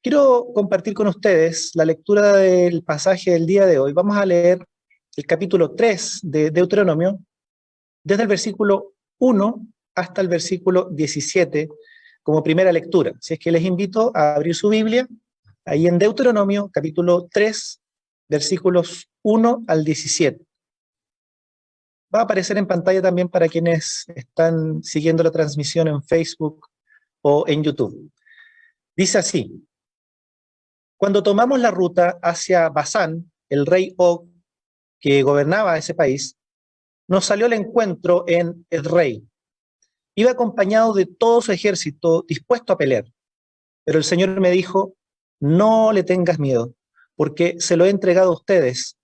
Quiero compartir con ustedes la lectura del pasaje del día de hoy. Vamos a leer el capítulo 3 de Deuteronomio, desde el versículo 1 hasta el versículo 17, como primera lectura. Así es que les invito a abrir su Biblia, ahí en Deuteronomio, capítulo 3, versículos 1 al 17. Va a aparecer en pantalla también para quienes están siguiendo la transmisión en Facebook o en YouTube. Dice así: Cuando tomamos la ruta hacia Basán, el rey Og, que gobernaba ese país, nos salió al encuentro en Edrei. Iba acompañado de todo su ejército dispuesto a pelear. Pero el Señor me dijo: no le tengas miedo, porque se lo he entregado a ustedes,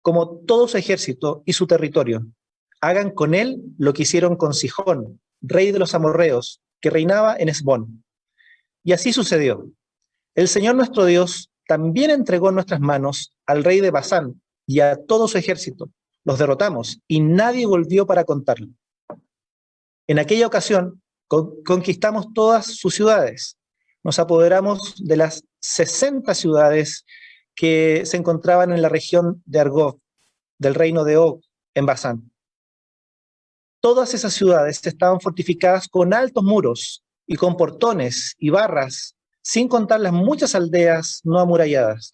como todo su ejército y su territorio. Hagan con él lo que hicieron con Sihón, rey de los amorreos, que reinaba en Hesbón. Y así sucedió. El Señor nuestro Dios también entregó en nuestras manos al rey de Basán y a todo su ejército. Los derrotamos y nadie volvió para contarlo. En aquella ocasión conquistamos todas sus ciudades. Nos apoderamos de las 60 ciudades que se encontraban en la región de Argob, del reino de Og, en Basán. Todas esas ciudades estaban fortificadas con altos muros y con portones y barras, sin contar las muchas aldeas no amuralladas.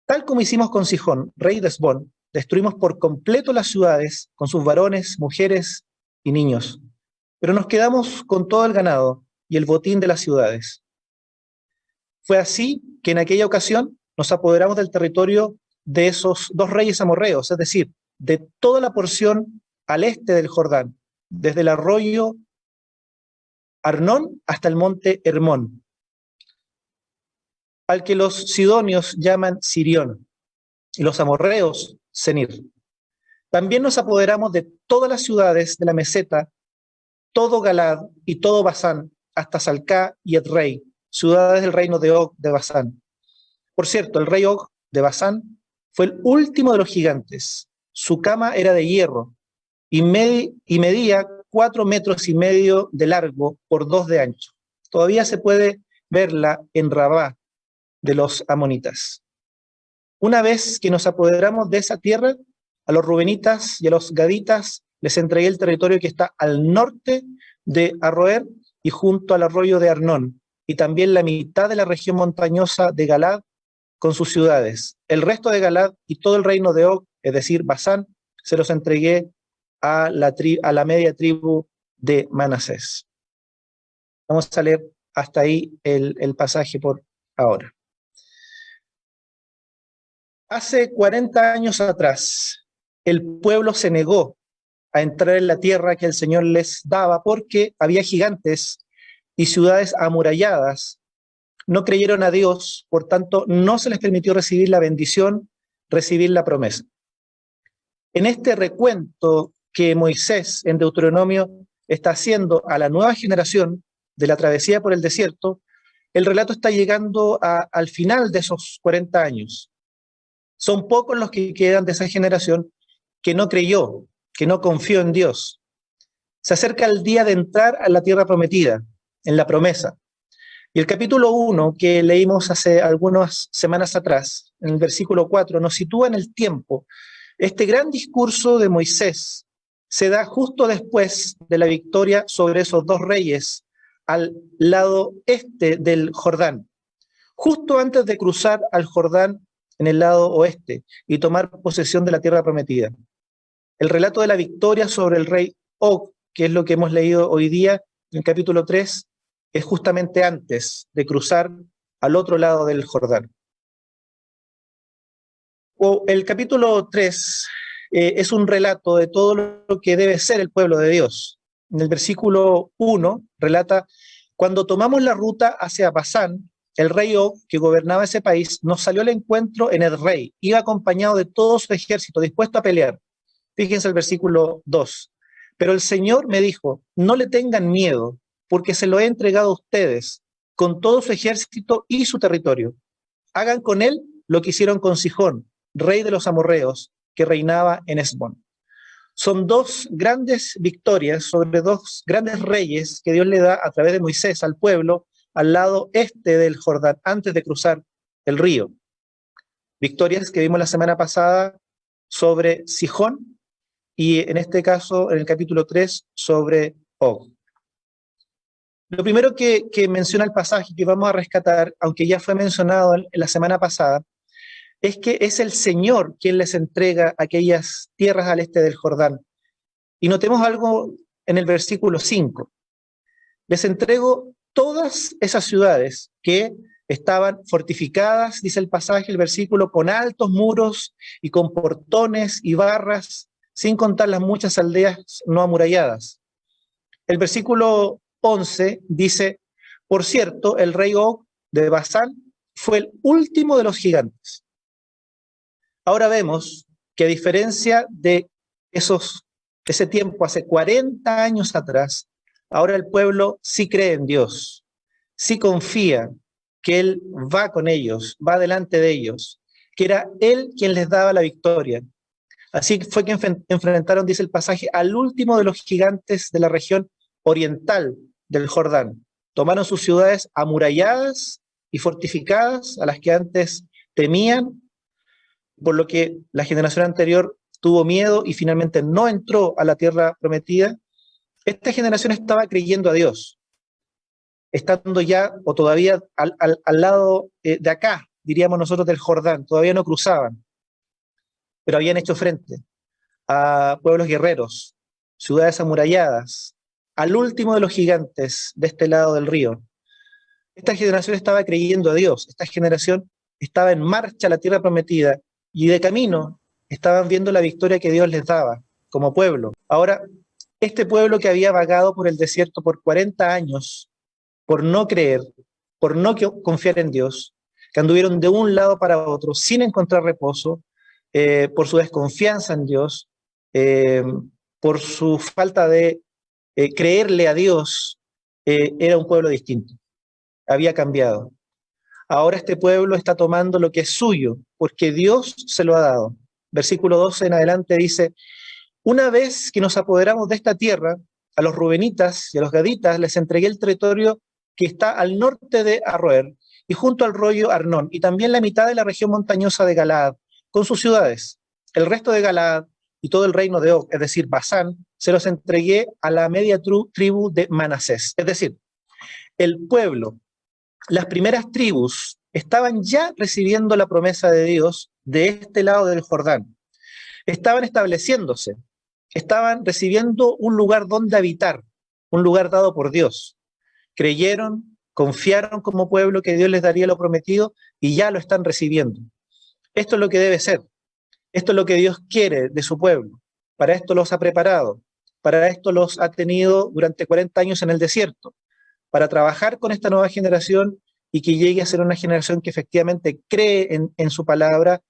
Tal como hicimos con Sihón, rey de Hesbón, destruimos por completo las ciudades con sus varones, mujeres y niños, pero nos quedamos con todo el ganado y el botín de las ciudades. Fue así que en aquella ocasión nos apoderamos del territorio de esos dos reyes amorreos, es decir, de toda la porción al este del Jordán, desde el arroyo Arnón hasta el monte Hermón, al que los sidonios llaman Sirión, y los amorreos Senir. También nos apoderamos de todas las ciudades de la meseta, todo Galad y todo Basán, hasta Salcá y Edrei, ciudades del reino de Og de Basán. Por cierto, el rey Og de Basán fue el último de los gigantes. Su cama era de hierro y medía 4,5 metros de largo por 2 de ancho. Todavía se puede verla en Rabá de los amonitas. Una vez que nos apoderamos de esa tierra, a los rubenitas y a los gaditas les entregué el territorio que está al norte de Aroer y junto al arroyo de Arnón, y también la mitad de la región montañosa de Galad con sus ciudades. El resto de Galad y todo el reino de Og, es decir, Basán, se los entregué a la media tribu de Manasés. Vamos a leer hasta ahí el pasaje por ahora. Hace 40 años atrás, el pueblo se negó a entrar en la tierra que el Señor les daba porque había gigantes y ciudades amuralladas. No creyeron a Dios, por tanto, no se les permitió recibir la bendición, recibir la promesa. En este recuento que Moisés en Deuteronomio está haciendo a la nueva generación de la travesía por el desierto, el relato está llegando al final de esos 40 años. Son pocos los que quedan de esa generación que no creyó, que no confió en Dios. Se acerca el día de entrar a la tierra prometida, en la promesa. Y el capítulo 1, que leímos hace algunas semanas atrás, en el versículo 4, nos sitúa en el tiempo. Este gran discurso de Moisés se da justo después de la victoria sobre esos dos reyes al lado este del Jordán, justo antes de cruzar al Jordán en el lado oeste y tomar posesión de la tierra prometida. El relato de la victoria sobre el rey Og, que es lo que hemos leído hoy día en el capítulo 3, es justamente antes de cruzar al otro lado del Jordán. El capítulo 3 es un relato de todo lo que debe ser el pueblo de Dios. En el versículo 1 relata: cuando tomamos la ruta hacia Basán, el rey Og, que gobernaba ese país, nos salió al encuentro en Edrei. Iba acompañado de todo su ejército, dispuesto a pelear. Fíjense el versículo 2. Pero el Señor me dijo: no le tengan miedo, porque se lo he entregado a ustedes, con todo su ejército y su territorio. Hagan con él lo que hicieron con Sihón, rey de los amorreos, que reinaba en Hesbón. Son dos grandes victorias sobre dos grandes reyes que Dios le da a través de Moisés al pueblo al lado este del Jordán, antes de cruzar el río. Victorias que vimos la semana pasada sobre Sihón y en este caso, en el capítulo 3, sobre Og. Lo primero que menciona el pasaje que vamos a rescatar, aunque ya fue mencionado en la semana pasada, es que es el Señor quien les entrega aquellas tierras al este del Jordán. Y notemos algo en el versículo 5. Les entrego todas esas ciudades que estaban fortificadas, dice el pasaje, el versículo, con altos muros y con portones y barras, sin contar las muchas aldeas no amuralladas. El versículo 11 dice, por cierto, el rey Og de Basán fue el último de los gigantes. Ahora vemos que a diferencia de ese tiempo, hace 40 años atrás, ahora el pueblo sí cree en Dios, sí confía que Él va con ellos, va delante de ellos, que era Él quien les daba la victoria. Así fue que enfrentaron, dice el pasaje, al último de los gigantes de la región oriental del Jordán. Tomaron sus ciudades amuralladas y fortificadas, a las que antes temían, por lo que la generación anterior tuvo miedo y finalmente no entró a la tierra prometida. Esta generación estaba creyendo a Dios, estando ya o todavía al lado de acá, diríamos nosotros, del Jordán. Todavía no cruzaban, pero habían hecho frente a pueblos guerreros, ciudades amuralladas, al último de los gigantes de este lado del río. Esta generación estaba creyendo a Dios, esta generación estaba en marcha a la tierra prometida y de camino estaban viendo la victoria que Dios les daba como pueblo. Ahora, este pueblo que había vagado por el desierto por 40 años, por no creer, por no confiar en Dios, que anduvieron de un lado para otro sin encontrar reposo, por su desconfianza en Dios, por su falta de creerle a Dios, era un pueblo distinto, había cambiado. Ahora este pueblo está tomando lo que es suyo, porque Dios se lo ha dado. Versículo 12 en adelante dice, una vez que nos apoderamos de esta tierra, a los rubenitas y a los gaditas les entregué el territorio que está al norte de Aroer y junto al arroyo Arnón, y también la mitad de la región montañosa de Galaad, con sus ciudades. El resto de Galaad y todo el reino de Og, es decir, Basán, se los entregué a la media tribu de Manasés. Es decir, el pueblo, las primeras tribus, estaban ya recibiendo la promesa de Dios de este lado del Jordán. Estaban estableciéndose, estaban recibiendo un lugar donde habitar, un lugar dado por Dios. Creyeron, confiaron como pueblo que Dios les daría lo prometido y ya lo están recibiendo. Esto es lo que debe ser. Esto es lo que Dios quiere de su pueblo. Para esto los ha preparado. Para esto los ha tenido durante 40 años en el desierto. Para trabajar con esta nueva generación y que llegue a ser una generación que efectivamente cree en su palabra,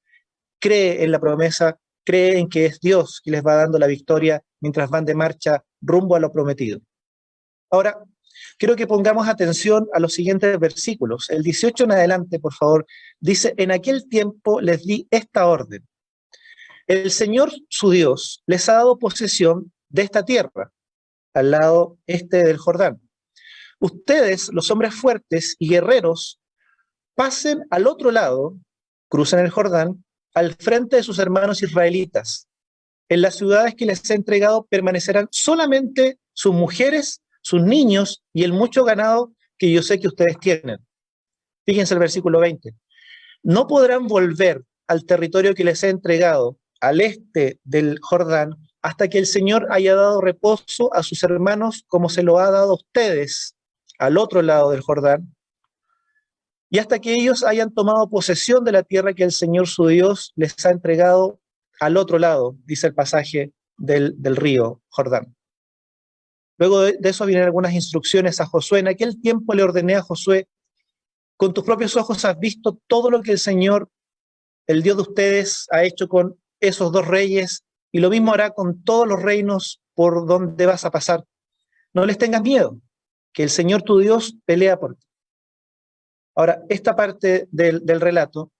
cree en la promesa, cree en que es Dios que les va dando la victoria mientras van de marcha rumbo a lo prometido. Ahora, quiero que pongamos atención a los siguientes versículos. El 18 en adelante, por favor, dice, en aquel tiempo les di esta orden. El Señor, su Dios, les ha dado posesión de esta tierra, al lado este del Jordán. Ustedes, los hombres fuertes y guerreros, pasen al otro lado, crucen el Jordán, al frente de sus hermanos israelitas. En las ciudades que les he entregado permanecerán solamente sus mujeres, sus niños y el mucho ganado que yo sé que ustedes tienen. Fíjense el versículo 20. No podrán volver al territorio que les he entregado, al este del Jordán, hasta que el Señor haya dado reposo a sus hermanos como se lo ha dado a ustedes, al otro lado del Jordán, y hasta que ellos hayan tomado posesión de la tierra que el Señor su Dios les ha entregado al otro lado, dice el pasaje del río Jordán. Luego de eso vienen algunas instrucciones a Josué. En aquel tiempo le ordené a Josué, con tus propios ojos has visto todo lo que el Señor, el Dios de ustedes, ha hecho con esos dos reyes, y lo mismo hará con todos los reinos por donde vas a pasar. No les tengas miedo, que el Señor tu Dios pelea por ti. Ahora, esta parte del relato,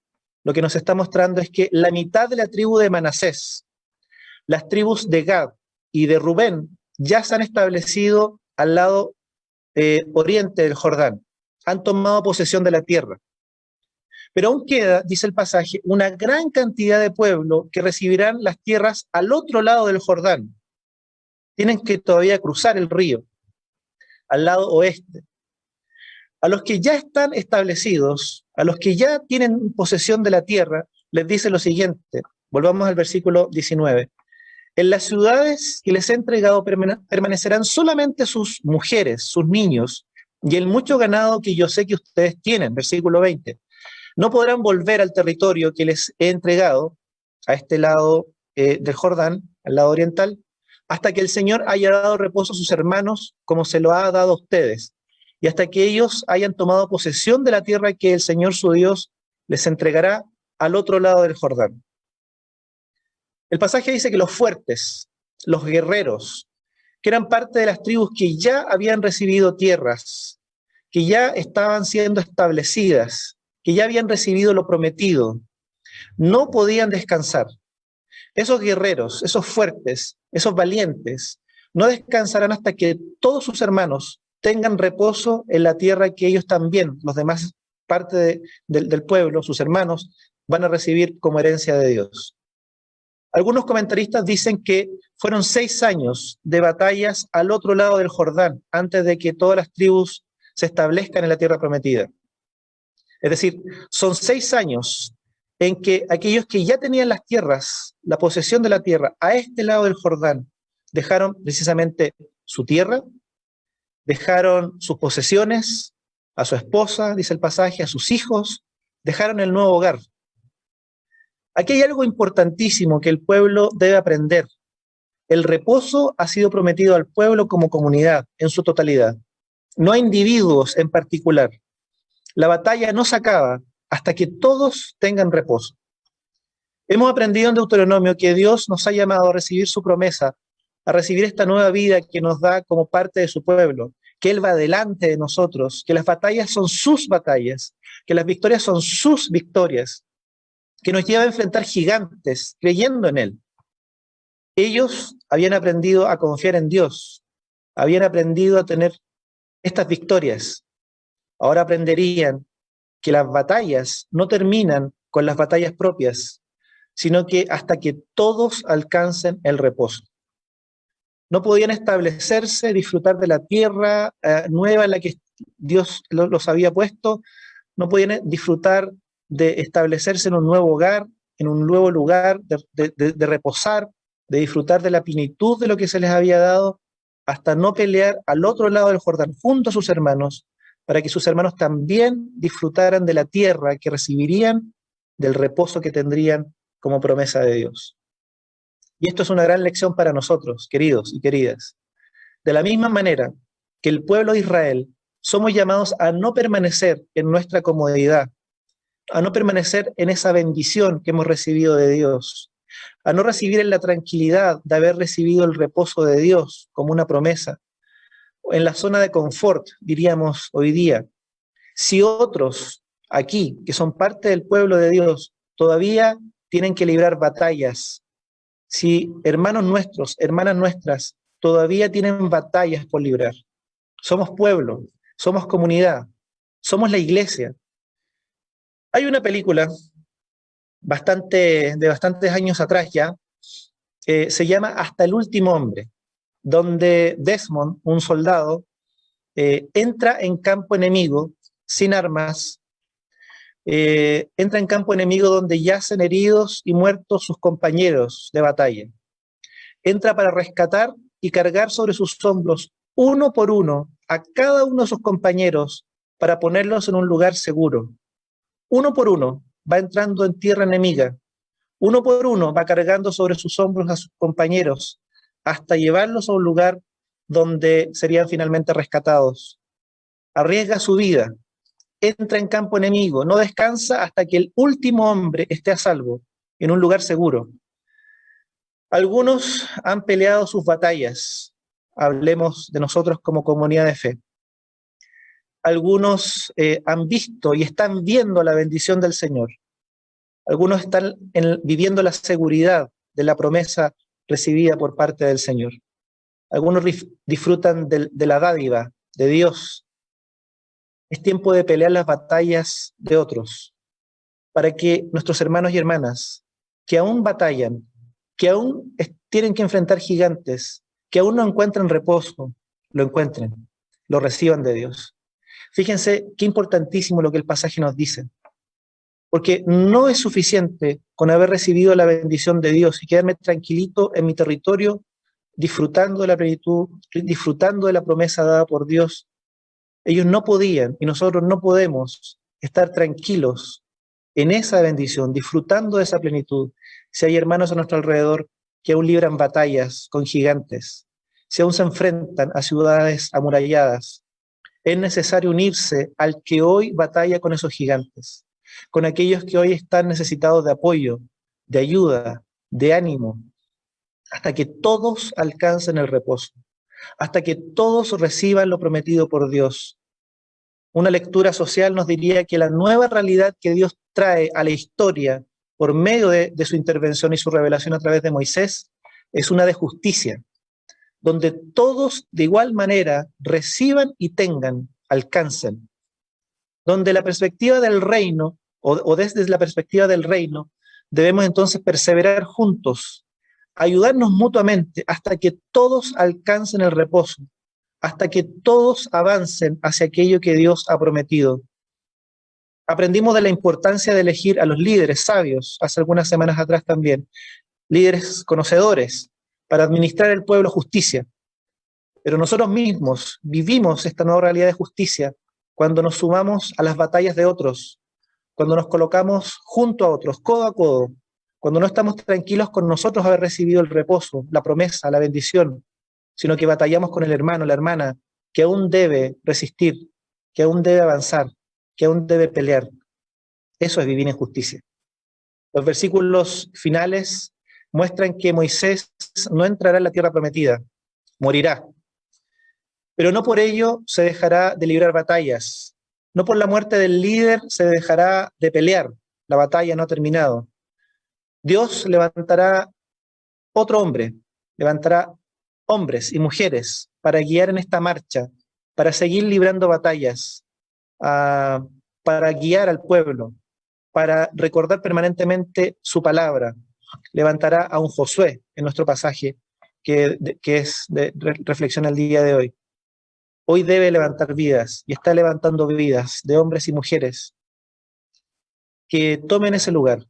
lo que nos está mostrando es que la mitad de la tribu de Manasés, las tribus de Gad y de Rubén, ya se han establecido al lado oriente del Jordán, han tomado posesión de la tierra. Pero aún queda, dice el pasaje, una gran cantidad de pueblo que recibirán las tierras al otro lado del Jordán. Tienen que todavía cruzar el río, al lado oeste. A los que ya están establecidos, a los que ya tienen posesión de la tierra, les dice lo siguiente. Volvamos al versículo 19. En las ciudades que les he entregado permanecerán solamente sus mujeres, sus niños, y el mucho ganado que yo sé que ustedes tienen. Versículo 20. No podrán volver al territorio que les he entregado, a este lado del Jordán, al lado oriental, hasta que el Señor haya dado reposo a sus hermanos como se lo ha dado a ustedes, y hasta que ellos hayan tomado posesión de la tierra que el Señor su Dios les entregará al otro lado del Jordán. El pasaje dice que los fuertes, los guerreros, que eran parte de las tribus que ya habían recibido tierras, que ya estaban siendo establecidas, que ya habían recibido lo prometido, no podían descansar. Esos guerreros, esos fuertes, esos valientes, no descansarán hasta que todos sus hermanos tengan reposo en la tierra que ellos también, los demás parte del pueblo, sus hermanos, van a recibir como herencia de Dios. Algunos comentaristas dicen que fueron 6 años de batallas al otro lado del Jordán, antes de que todas las tribus se establezcan en la tierra prometida. Es decir, son 6 años en que aquellos que ya tenían las tierras, la posesión de la tierra, a este lado del Jordán, dejaron precisamente su tierra, dejaron sus posesiones, a su esposa, dice el pasaje, a sus hijos, dejaron el nuevo hogar. Aquí hay algo importantísimo que el pueblo debe aprender. El reposo ha sido prometido al pueblo como comunidad, en su totalidad, no a individuos en particular. La batalla no se acaba hasta que todos tengan reposo. Hemos aprendido en Deuteronomio que Dios nos ha llamado a recibir su promesa, a recibir esta nueva vida que nos da como parte de su pueblo, que Él va delante de nosotros, que las batallas son sus batallas, que las victorias son sus victorias, que nos lleva a enfrentar gigantes creyendo en Él. Ellos habían aprendido a confiar en Dios, habían aprendido a tener estas victorias. Ahora aprenderían que las batallas no terminan con las batallas propias, sino que hasta que todos alcancen el reposo. No podían establecerse, disfrutar de la tierra nueva en la que Dios los había puesto, no podían disfrutar de establecerse en un nuevo hogar, en un nuevo lugar, de reposar, de disfrutar de la plenitud de lo que se les había dado, hasta no pelear al otro lado del Jordán, junto a sus hermanos, para que sus hermanos también disfrutaran de la tierra que recibirían, del reposo que tendrían como promesa de Dios. Y esto es una gran lección para nosotros, queridos y queridas. De la misma manera que el pueblo de Israel, somos llamados a no permanecer en nuestra comodidad, a no permanecer en esa bendición que hemos recibido de Dios, a no recibir en la tranquilidad de haber recibido el reposo de Dios como una promesa, en la zona de confort, diríamos hoy día. Si otros aquí, que son parte del pueblo de Dios, todavía tienen que librar batallas, si hermanos nuestros, hermanas nuestras, todavía tienen batallas por librar, somos pueblo, somos comunidad, somos la iglesia. Hay una película de bastantes años atrás ya, se llama Hasta el último hombre, donde Desmond, un soldado, entra en campo enemigo, sin armas, entra en campo enemigo donde yacen heridos y muertos sus compañeros de batalla. Entra para rescatar y cargar sobre sus hombros, uno por uno, a cada uno de sus compañeros para ponerlos en un lugar seguro. Uno por uno va entrando en tierra enemiga, uno por uno va cargando sobre sus hombros a sus compañeros hasta llevarlos a un lugar donde serían finalmente rescatados. Arriesga su vida, entra en campo enemigo, no descansa hasta que el último hombre esté a salvo, en un lugar seguro. Algunos han peleado sus batallas, hablemos de nosotros como comunidad de fe. Algunos han visto y están viendo la bendición del Señor. Algunos están viviendo la seguridad de la promesa recibida por parte del Señor. Algunos disfrutan de la dádiva de Dios. Es tiempo de pelear las batallas de otros, para que nuestros hermanos y hermanas que aún batallan, que aún tienen que enfrentar gigantes, que aún no encuentran reposo, lo encuentren, lo reciban de Dios. Fíjense qué importantísimo lo que el pasaje nos dice, porque no es suficiente con haber recibido la bendición de Dios y quedarme tranquilito en mi territorio, disfrutando de la plenitud, disfrutando de la promesa dada por Dios. Ellos no podían y nosotros no podemos estar tranquilos en esa bendición, disfrutando de esa plenitud, si hay hermanos a nuestro alrededor que aún libran batallas con gigantes, si aún se enfrentan a ciudades amuralladas. Es necesario unirse al que hoy batalla con esos gigantes, con aquellos que hoy están necesitados de apoyo, de ayuda, de ánimo, hasta que todos alcancen el reposo, hasta que todos reciban lo prometido por Dios. Una lectura social nos diría que la nueva realidad que Dios trae a la historia por medio de su intervención y su revelación a través de Moisés es una de justicia, donde todos de igual manera reciban y tengan, alcancen, donde la perspectiva del reino, o desde la perspectiva del reino, debemos entonces perseverar juntos, ayudarnos mutuamente hasta que todos alcancen el reposo, hasta que todos avancen hacia aquello que Dios ha prometido. Aprendimos de la importancia de elegir a los líderes sabios, hace algunas semanas atrás también, líderes conocedores, para administrar el pueblo justicia. Pero nosotros mismos vivimos esta nueva realidad de justicia cuando nos sumamos a las batallas de otros, cuando nos colocamos junto a otros, codo a codo, cuando no estamos tranquilos con nosotros haber recibido el reposo, la promesa, la bendición, sino que batallamos con el hermano, la hermana, que aún debe resistir, que aún debe avanzar, que aún debe pelear. Eso es vivir en justicia. Los versículos finales muestran que Moisés no entrará en la tierra prometida, morirá. Pero no por ello se dejará de librar batallas. No por la muerte del líder se dejará de pelear. La batalla no ha terminado. Dios levantará otro hombre, levantará hombres y mujeres para guiar en esta marcha, para seguir librando batallas, para guiar al pueblo, para recordar permanentemente su palabra. Levantará a un Josué en nuestro pasaje, que es de reflexión al día de hoy. Hoy debe levantar vidas y está levantando vidas de hombres y mujeres que tomen ese lugar,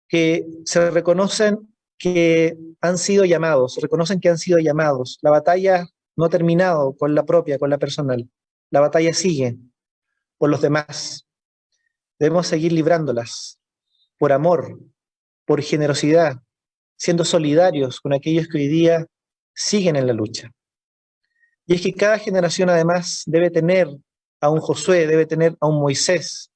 que se reconocen que han sido llamados, reconocen que han sido llamados. La batalla no ha terminado con la propia, con la personal. La batalla sigue por los demás. Debemos seguir librándolas por amor, por generosidad, siendo solidarios con aquellos que hoy día siguen en la lucha. Y es que cada generación además debe tener a un Josué, debe tener a un Moisés,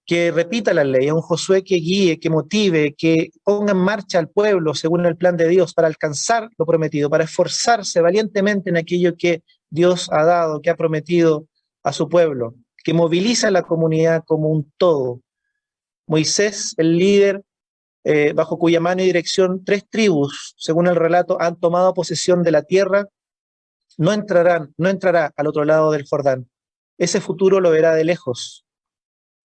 que repita la ley, a un Josué que guíe, que motive, que ponga en marcha al pueblo según el plan de Dios para alcanzar lo prometido, para esforzarse valientemente en aquello que Dios ha dado, que ha prometido a su pueblo, que moviliza a la comunidad como un todo. Moisés, el líder, bajo cuya mano y dirección 3 tribus, según el relato, han tomado posesión de la tierra, no entrará al otro lado del Jordán. Ese futuro lo verá de lejos.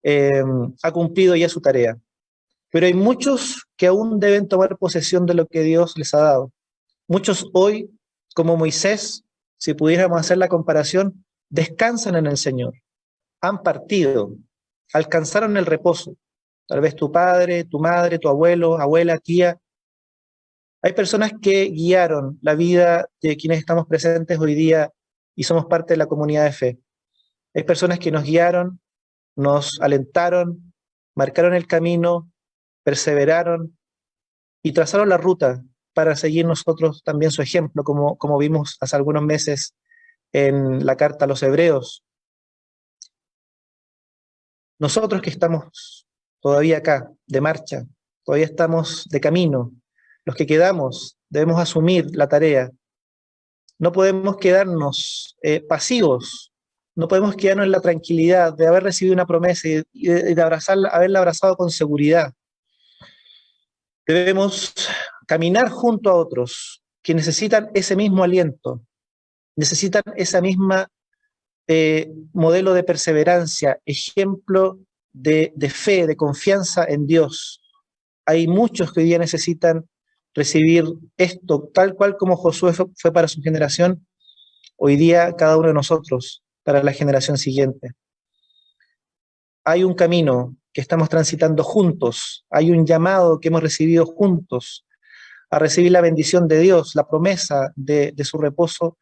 Ha cumplido ya su tarea. Pero hay muchos que aún deben tomar posesión de lo que Dios les ha dado. Muchos hoy, como Moisés, si pudiéramos hacer la comparación, descansan en el Señor. Han partido, alcanzaron el reposo. Tal vez tu padre, tu madre, tu abuelo, abuela, tía. Hay personas que guiaron la vida de quienes estamos presentes hoy día y somos parte de la comunidad de fe. Hay personas que nos guiaron, nos alentaron, marcaron el camino, perseveraron y trazaron la ruta para seguir nosotros también su ejemplo, como vimos hace algunos meses en la carta a los Hebreos. Nosotros que estamos todavía acá, de marcha, todavía estamos de camino, los que quedamos debemos asumir la tarea. No podemos quedarnos pasivos, no podemos quedarnos en la tranquilidad de haber recibido una promesa y de haberla abrazado con seguridad. Debemos caminar junto a otros que necesitan ese mismo aliento, necesitan esa misma modelo de perseverancia, ejemplo de fe, de confianza en Dios. Hay muchos que hoy día necesitan recibir esto, tal cual como Josué fue para su generación, hoy día cada uno de nosotros, para la generación siguiente. Hay un camino que estamos transitando juntos, hay un llamado que hemos recibido juntos a recibir la bendición de Dios, la promesa de su reposo,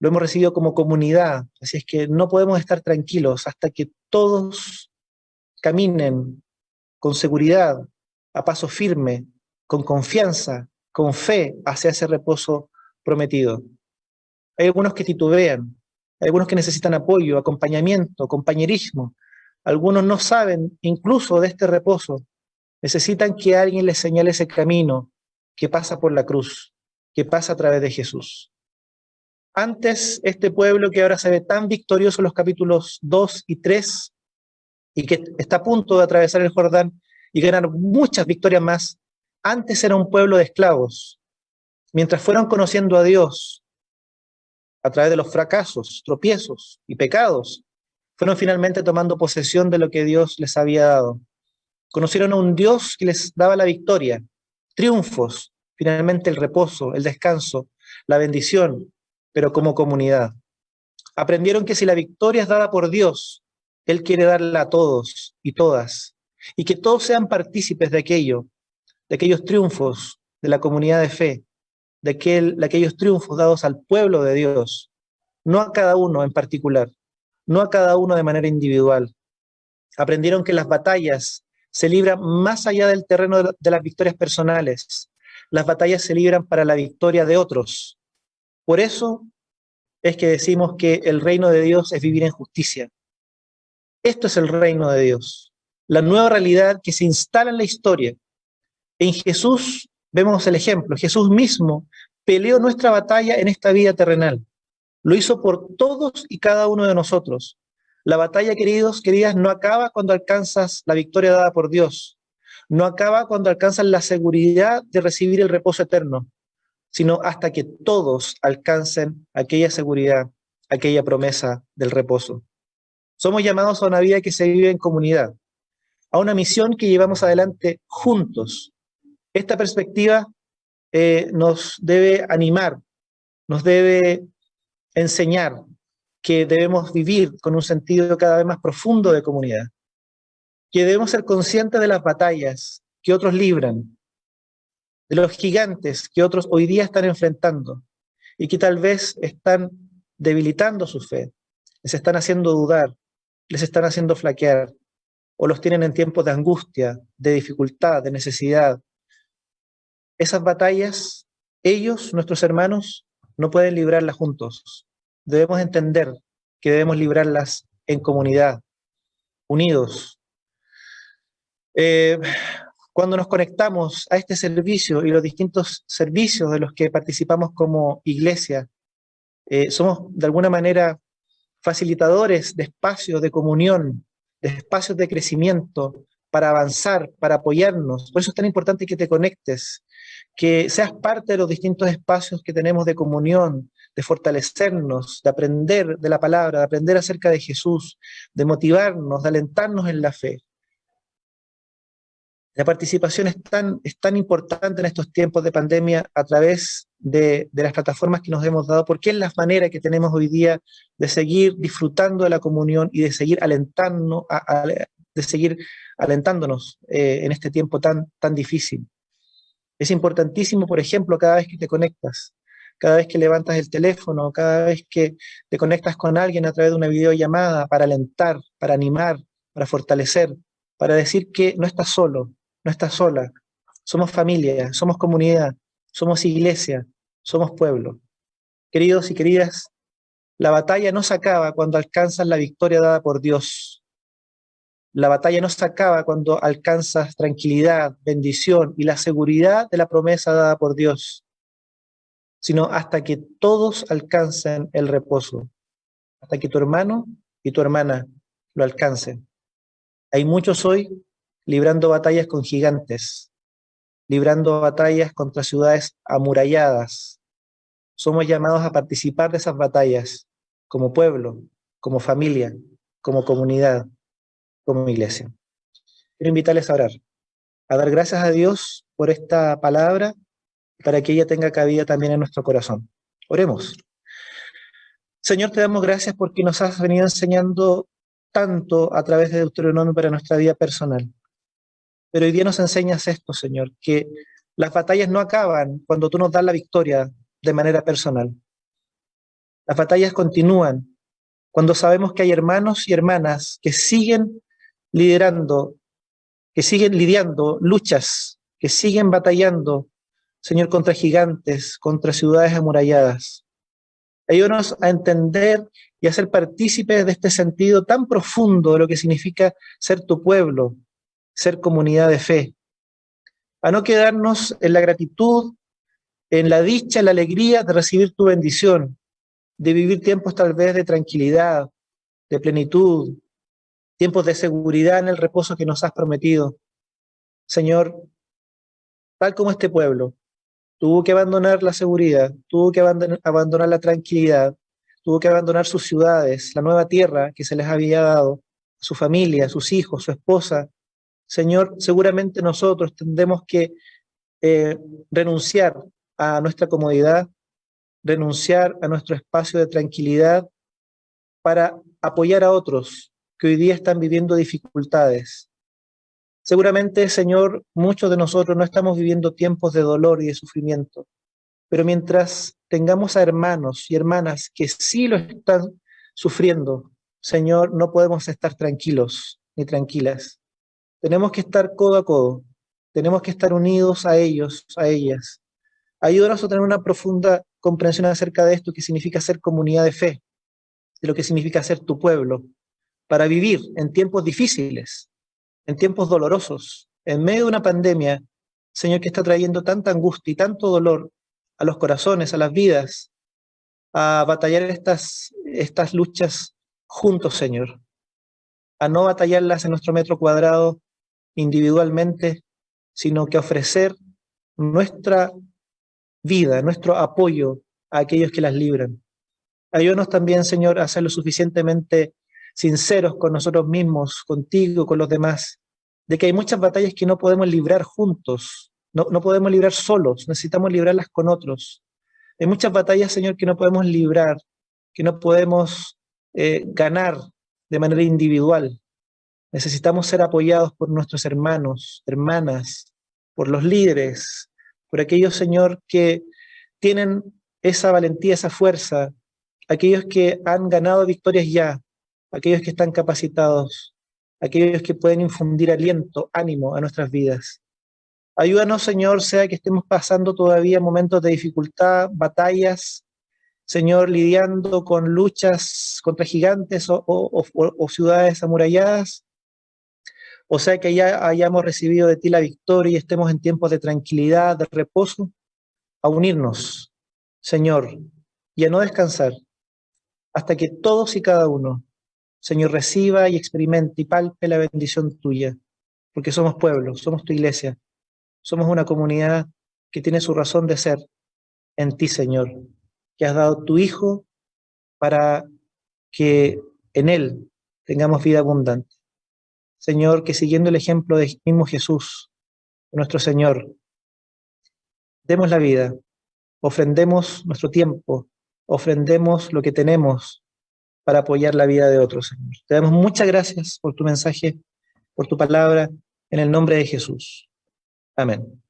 lo hemos recibido como comunidad, así es que no podemos estar tranquilos hasta que todos caminen con seguridad, a paso firme, con confianza, con fe hacia ese reposo prometido. Hay algunos que titubean, hay algunos que necesitan apoyo, acompañamiento, compañerismo. Algunos no saben incluso de este reposo. Necesitan que alguien les señale ese camino que pasa por la cruz, que pasa a través de Jesús. Antes, este pueblo que ahora se ve tan victorioso en los capítulos 2 y 3, y que está a punto de atravesar el Jordán y ganar muchas victorias más, antes era un pueblo de esclavos. Mientras fueron conociendo a Dios a través de los fracasos, tropiezos y pecados, fueron finalmente tomando posesión de lo que Dios les había dado. Conocieron a un Dios que les daba la victoria, triunfos, finalmente el reposo, el descanso, la bendición, pero como comunidad. Aprendieron que si la victoria es dada por Dios, Él quiere darla a todos y todas, y que todos sean partícipes de aquello, de aquellos triunfos de la comunidad de fe, de aquellos triunfos dados al pueblo de Dios, no a cada uno en particular, no a cada uno de manera individual. Aprendieron que las batallas se libran más allá del terreno de las victorias personales. Las batallas se libran para la victoria de otros. Por eso es que decimos que el reino de Dios es vivir en justicia. Esto es el reino de Dios, la nueva realidad que se instala en la historia. En Jesús vemos el ejemplo. Jesús mismo peleó nuestra batalla en esta vida terrenal. Lo hizo por todos y cada uno de nosotros. La batalla, queridos, queridas, no acaba cuando alcanzas la victoria dada por Dios. No acaba cuando alcanzas la seguridad de recibir el reposo eterno, sino hasta que todos alcancen aquella seguridad, aquella promesa del reposo. Somos llamados a una vida que se vive en comunidad, a una misión que llevamos adelante juntos. Esta perspectiva nos debe animar, nos debe enseñar que debemos vivir con un sentido cada vez más profundo de comunidad, que debemos ser conscientes de las batallas que otros libran, de los gigantes que otros hoy día están enfrentando y que tal vez están debilitando su fe, les están haciendo dudar, les están haciendo flaquear, o los tienen en tiempos de angustia, de dificultad, de necesidad. Esas batallas, ellos, nuestros hermanos, no pueden librarlas juntos. Debemos entender que debemos librarlas en comunidad, unidos. Cuando nos conectamos a este servicio y los distintos servicios de los que participamos como iglesia, somos de alguna manera facilitadores de espacios de comunión, de espacios de crecimiento, para avanzar, para apoyarnos. Por eso es tan importante que te conectes, que seas parte de los distintos espacios que tenemos de comunión, de fortalecernos, de aprender de la palabra, de aprender acerca de Jesús, de motivarnos, de alentarnos en la fe. La participación es tan importante en estos tiempos de pandemia a través de las plataformas que nos hemos dado, porque es la manera que tenemos hoy día de seguir disfrutando de la comunión y de seguir alentándonos en este tiempo tan difícil. Es importantísimo, por ejemplo, cada vez que te conectas, cada vez que levantas el teléfono, cada vez que te conectas con alguien a través de una videollamada para alentar, para animar, para fortalecer, para decir que no estás solo, no estás sola. Somos familia, somos comunidad, somos iglesia, somos pueblo. Queridos y queridas, la batalla no se acaba cuando alcanzas la victoria dada por Dios. La batalla no se acaba cuando alcanzas tranquilidad, bendición y la seguridad de la promesa dada por Dios, sino hasta que todos alcancen el reposo, hasta que tu hermano y tu hermana lo alcancen. Hay muchos hoy librando batallas con gigantes, librando batallas contra ciudades amuralladas. Somos llamados a participar de esas batallas como pueblo, como familia, como comunidad, como iglesia. Quiero invitarles a orar, a dar gracias a Dios por esta palabra, para que ella tenga cabida también en nuestro corazón. Oremos. Señor, te damos gracias porque nos has venido enseñando tanto a través de Deuteronomio para nuestra vida personal. Pero hoy día nos enseñas esto, Señor, que las batallas no acaban cuando tú nos das la victoria de manera personal. Las batallas continúan cuando sabemos que hay hermanos y hermanas que siguen liderando, que siguen lidiando luchas, que siguen batallando, Señor, contra gigantes, contra ciudades amuralladas. Ayúdanos a entender y a ser partícipes de este sentido tan profundo de lo que significa ser tu pueblo, ser comunidad de fe. A no quedarnos en la gratitud, en la dicha, en la alegría de recibir tu bendición, de vivir tiempos tal vez de tranquilidad, de plenitud, tiempos de seguridad en el reposo que nos has prometido. Señor, tal como este pueblo tuvo que abandonar la seguridad, tuvo que abandonar la tranquilidad, tuvo que abandonar sus ciudades, la nueva tierra que se les había dado, su familia, sus hijos, su esposa. Señor, seguramente nosotros tendremos que renunciar a nuestra comodidad, renunciar a nuestro espacio de tranquilidad para apoyar a otros que hoy día están viviendo dificultades. Seguramente, Señor, muchos de nosotros no estamos viviendo tiempos de dolor y de sufrimiento, pero mientras tengamos a hermanos y hermanas que sí lo están sufriendo, Señor, no podemos estar tranquilos ni tranquilas. Tenemos que estar codo a codo, tenemos que estar unidos a ellos, a ellas. Ayúdanos a tener una profunda comprensión acerca de esto que significa ser comunidad de fe, de lo que significa ser tu pueblo, para vivir en tiempos difíciles, en tiempos dolorosos, en medio de una pandemia, Señor, que está trayendo tanta angustia y tanto dolor a los corazones, a las vidas, a batallar estas luchas juntos, Señor, a no batallarlas en nuestro metro cuadrado individualmente, sino que ofrecer nuestra vida, nuestro apoyo a aquellos que las libran. Ayúdanos también, Señor, a ser lo suficientemente sinceros con nosotros mismos, contigo, con los demás, de que hay muchas batallas que no podemos librar juntos, no podemos librar solos, necesitamos librarlas con otros. Hay muchas batallas, Señor, que no podemos librar, que no podemos ganar de manera individual. Necesitamos ser apoyados por nuestros hermanos, hermanas, por los líderes, por aquellos, Señor, que tienen esa valentía, esa fuerza, aquellos que han ganado victorias ya, aquellos que están capacitados, aquellos que pueden infundir aliento, ánimo a nuestras vidas. Ayúdanos, Señor, sea que estemos pasando todavía momentos de dificultad, batallas, Señor, lidiando con luchas contra gigantes o ciudades amuralladas, o sea que ya hayamos recibido de ti la victoria y estemos en tiempos de tranquilidad, de reposo, a unirnos, Señor, y a no descansar hasta que todos y cada uno, Señor, reciba y experimente y palpe la bendición tuya, porque somos pueblo, somos tu iglesia, somos una comunidad que tiene su razón de ser en ti, Señor, que has dado tu Hijo para que en Él tengamos vida abundante. Señor, que siguiendo el ejemplo del mismo Jesús, nuestro Señor, demos la vida, ofrendemos nuestro tiempo, ofrendemos lo que tenemos para apoyar la vida de otros, Señor. Te damos muchas gracias por tu mensaje, por tu palabra, en el nombre de Jesús. Amén.